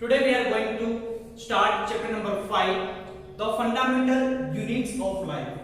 Today we are going to start chapter number 5, the fundamental units of life.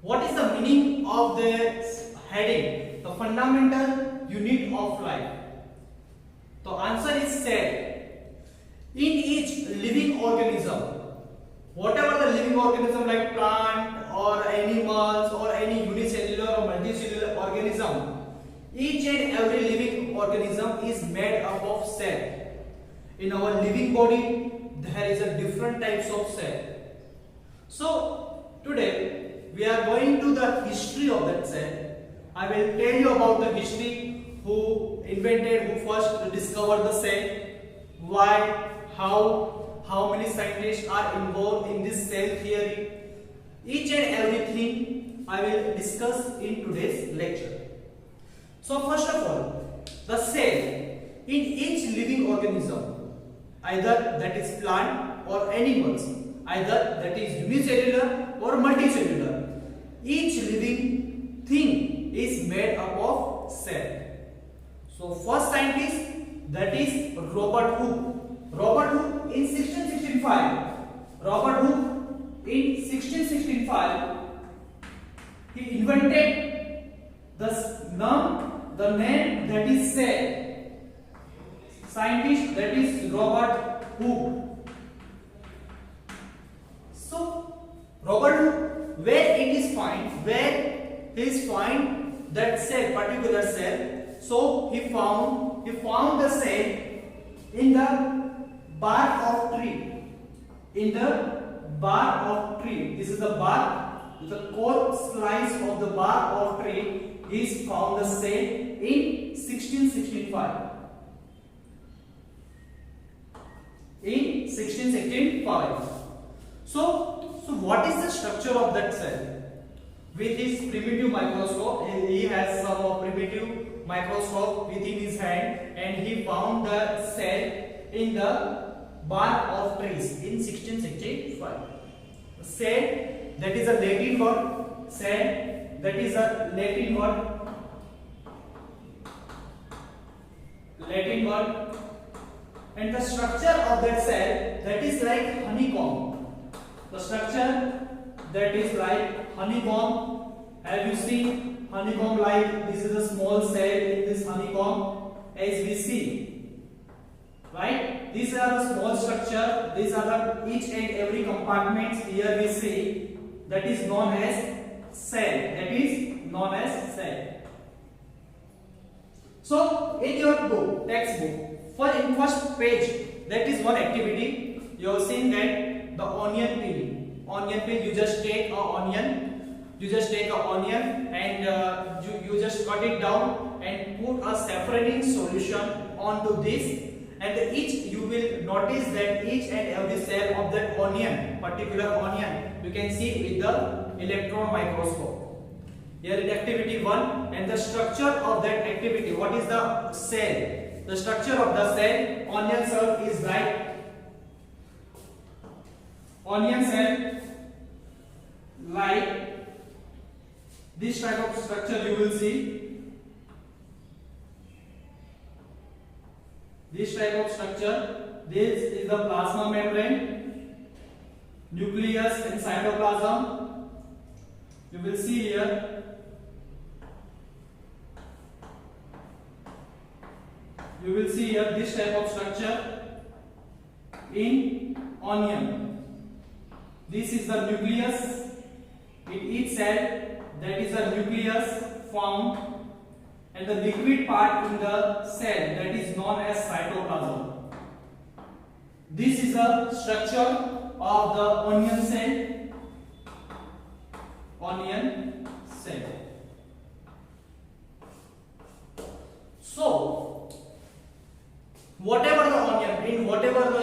What is the meaning of this heading, the fundamental unit of life? The answer is said, in each living organism, whatever the living organism like plant or animals or any unicellular or multicellular organism, each and every living organism is made up of cell. In our living body, there is a different types of cell. So today we are going to the history of that cell. I will tell you about the history, who invented, who first discovered the cell, why, how many scientists are involved in this cell theory. Each and everything I will discuss in today's lecture. So first of all, the cell in each living organism, either that is plant or animals, either that is unicellular or multicellular, each living thing is made up of cell. So first scientist, that is Robert Hooke. Robert Hooke in 1665. Robert Hooke in 1665, he invented the name that is cell. Scientist, that is Robert Hooke. So Robert Hooke, where he is find that cell, particular cell. So he found the cell in the bark of tree. In the bark of tree. This is the bark, the core slice of the bark of tree is found the cell in 1665. In 1665. So what is the structure of that cell? With his primitive microscope, he has some primitive microscope within his hand, and he found the cell in the bark of trees in 1665. Cell, that is a Latin word. Cell, that is a Latin word. Latin word. And the structure of that cell, that is like honeycomb. The structure that is like honeycomb. Have you seen honeycomb? Like this is a small cell in this honeycomb, as we see, right? These are the small structure. These are the each and every compartments. Here we see that is known as cell. That is known as cell. So in your book, textbook, in first page, that is one activity. You have seen that the onion peel. Onion peel, you just take a onion. You just take a onion and you just cut it down and put a separating solution onto this. And you will notice that each and every cell of that onion, particular onion, you can see with the electron microscope. Here in activity 1, and the structure of that activity. What is the cell? The structure of the cell, onion cell is like this type of structure you will see. This type of structure. This is the plasma membrane, nucleus and cytoplasm. You will see here. You will see here this type of structure in onion. This is the nucleus. In each cell, that is the nucleus found, and the liquid part in the cell, that is known as cytoplasm. This is the structure of the onion cell. Onion cell. So whatever the onion, in whatever the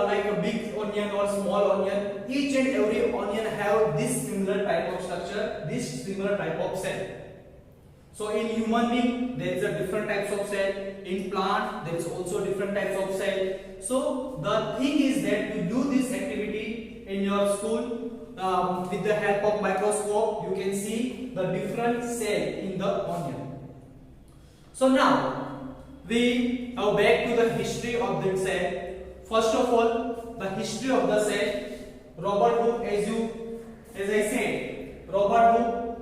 like a big onion or small onion, each and every onion have this similar type of structure, this similar type of cell. So in human being, there is a different types of cell. In plant, there is also different types of cell. So the thing is that you do this activity in your school with the help of microscope. You can see the different cell in the onion. So now we are back to the history of that cell. first of all, the history of the cell. Robert Hooke, as I said, Robert Hooke,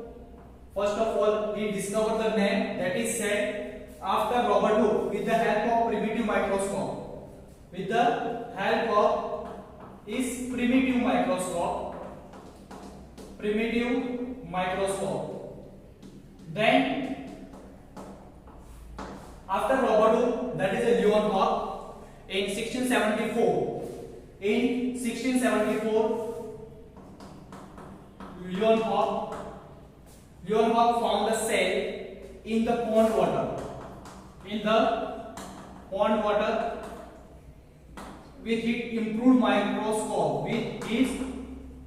first of all, he discovered the name, that is cell. After Robert Hooke, with the help of primitive microscope, with the help of his primitive microscope. Then, after Robert Hooke, that is a Leeuwenhoek in 1674. In 1674, Leeuwenhoek found a cell in the pond water. With his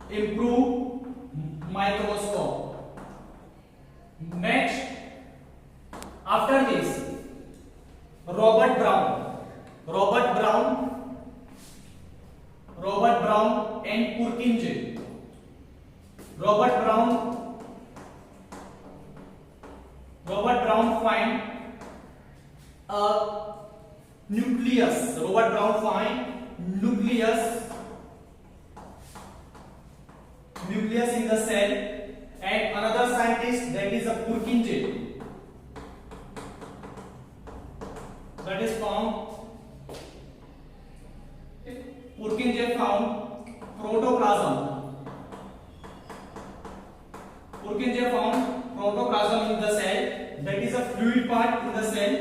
improved microscope. Next, after this, Robert Brown and Purkinje. Robert Brown find a nucleus. Robert Brown find nucleus in the cell, and another scientist, that is a Purkinje, that is found. Purkinje found protoplasm. Purkinje found protoplasm in the cell, that is a fluid part in the cell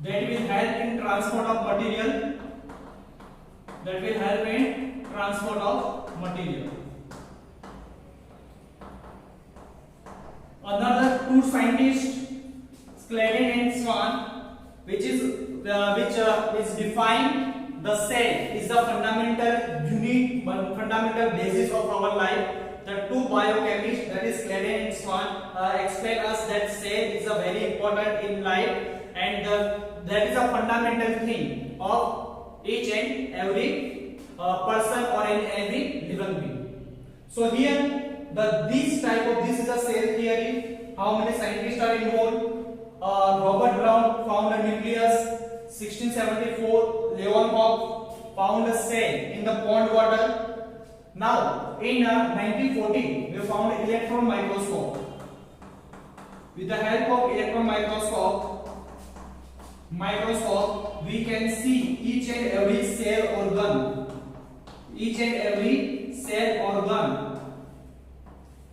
that will help in transport of material. Another two scientists, Claden and Swan, which is defined the cell is the fundamental basis of our life. The two biochemists, that is Claden and Swan, explain us that cell is a very important in life, and that is a fundamental thing of each and every person or in every living being. So here this is a cell theory. How many scientists are involved? Robert Brown found a nucleus. 1674, Leeuwenhoek found a cell in the pond water. Now, in 1940, we found electron microscope. With the help of electron microscope, we can see each and every cell organ.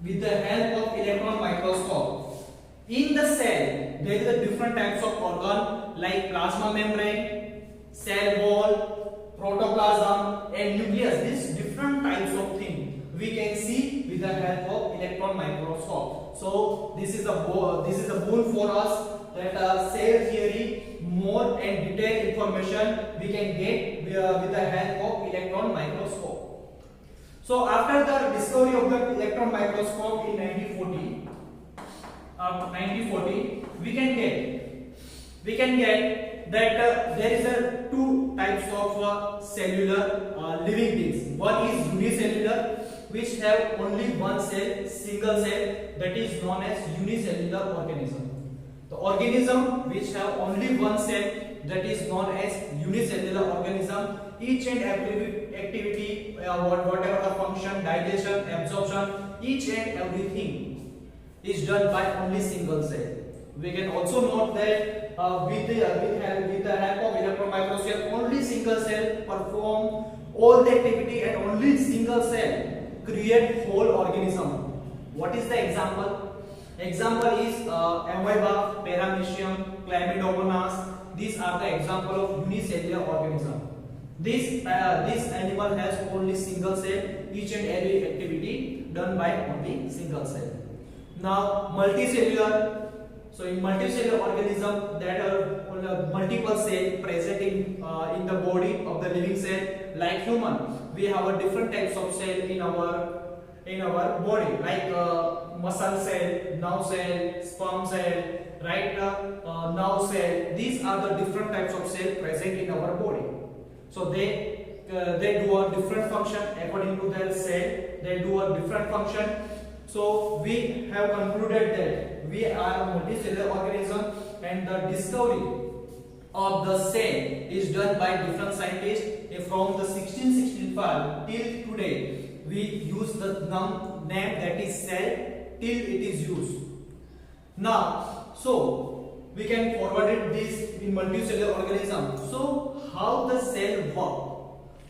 With the help of electron microscope. In the cell, there is a different types of organ like plasma membrane, cell wall, protoplasm, and nucleus. These different types of things we can see with the help of electron microscope. So this is a boon for us, that cell theory, more and detailed information we can get with the help of electron microscope. So after the discovery of the electron microscope in 1940, we can get that there is two types of cellular living beings. One is unicellular, which have only one cell, single cell, that is known as unicellular organism. The organism which have only one cell, that is known as unicellular organism. Each and every activity, whatever the function, digestion, absorption, each and everything is done by only single cell. We can also note that with the help of electron microscope, only single cell perform all the activity, and only single cell create whole organism. What is the example? Example is amoeba, paramecium, chlamydomonas. These are the example of unicellular organism. This animal has only single cell, each and every activity done by only single cell. Now multicellular. So in multicellular organism, that are multiple cells present in the body of the living cell. Like human, we have a different types of cell in our body, like muscle cell, nerve cell, sperm cell, right? Nerve cell. These are the different types of cell present in our body. So they do a different function according to their cell. They do a different function. So we have concluded that we are a multicellular organism, and the discovery of the cell is done by different scientists. From the 1665 till today, we use the name that is cell till it is used. Now, so we can forward this in multicellular organism. So, how the cell works?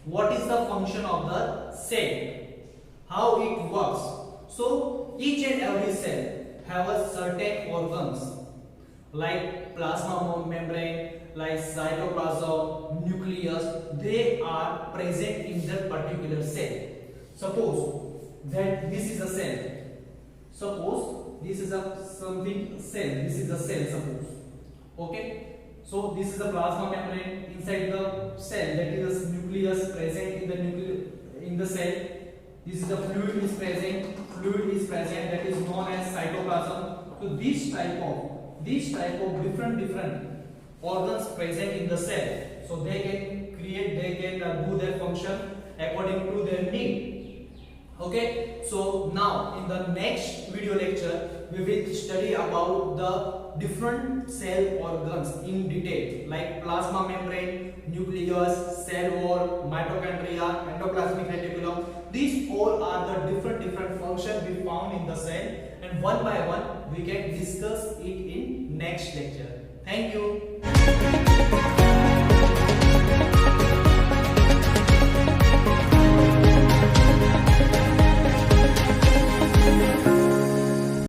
What is the function of the cell? How it works? So, each and every cell have a certain organs like plasma membrane, like cytoplasm, nucleus. They are present in that particular cell. Suppose that this is a cell. Suppose this is a something cell. This is a cell. Suppose. Okay. So this is a plasma membrane inside the cell. That is the nucleus present in the cell. This is the fluid is present. Fluid is present. That is known as cytoplasm. So this type of different organs present in the cell. So they can do their function according to their need. Okay. So now in the next video lecture we will study about the different cell organs in detail, like plasma membrane, nucleus, cell wall, mitochondria, endoplasmic reticulum. These all are the different functions we found in the cell, and one by one we can discuss it in next lecture. Thank you.